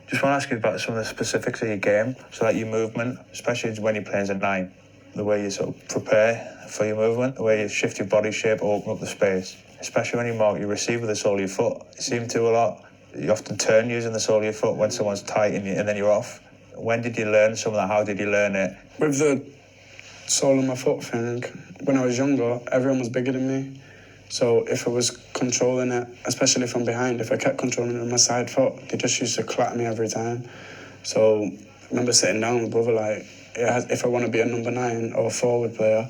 Just want to ask you about some of the specifics of your game. So like your movement, especially when you're playing as a 9, the way you sort of prepare for your movement, the way you shift your body shape, open up the space. Especially when you mark your receiver with the sole of your foot. You seem to a lot. You often turn using the sole of your foot when someone's tight and then you're off. When did you learn some of that? How did you learn it? With the sole of my foot thing, when I was younger, everyone was bigger than me. So if I was controlling it, especially from behind, if I kept controlling it with my side foot, they just used to clap me every time. So I remember sitting down with brother like, if I want to be a number 9 or a forward player,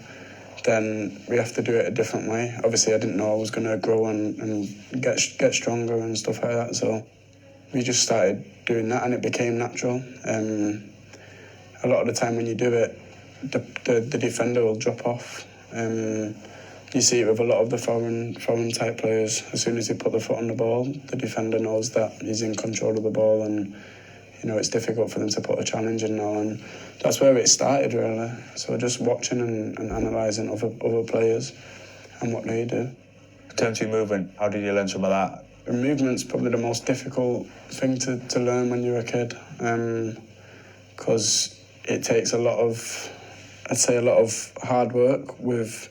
then we have to do it a different way. Obviously, I didn't know I was going to grow and get stronger and stuff like that. So we just started doing that and it became natural. A lot of the time when you do it, the defender will drop off. You see it with a lot of the foreign type players. As soon as they put the foot on the ball, the defender knows that he's in control of the ball, and it's difficult for them to put a challenge in now. And that's where it started, really. So just watching and analysing other players and what they do. In terms of your movement, how did you learn some of that? The movement's probably the most difficult thing to learn when you're a kid, because it takes a lot of hard work with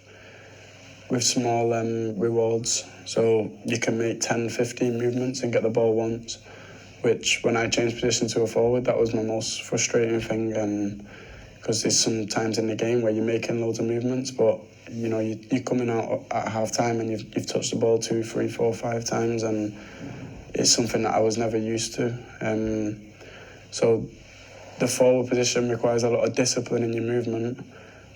small rewards. So you can make 10, 15 movements and get the ball once, which when I changed position to a forward, that was my most frustrating thing, because there's some times in the game where you're making loads of movements, but you're coming out at half time and you've touched the ball 2, 3, 4, 5 times, and it's something that I was never used to. So the forward position requires a lot of discipline in your movement,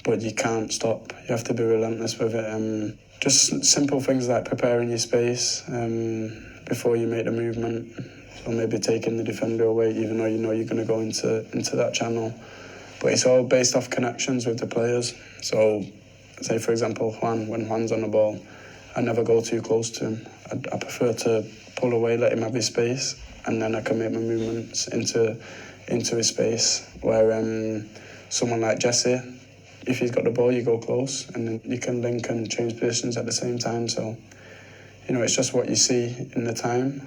but you can't stop. You have to be relentless with it. Just simple things like preparing your space before you make the movement. So maybe taking the defender away, even though you're going to go into that channel. But it's all based off connections with the players. So, say for example, when Juan's on the ball, I never go too close to him. I prefer to pull away, let him have his space, and then I can make my movements into his space. Where someone like Jesse, if he's got the ball, you go close, and then you can link and change positions at the same time. So, it's just what you see in the time.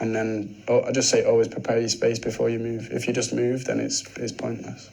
And then I just say always prepare your space before you move. If you just move, then it's pointless.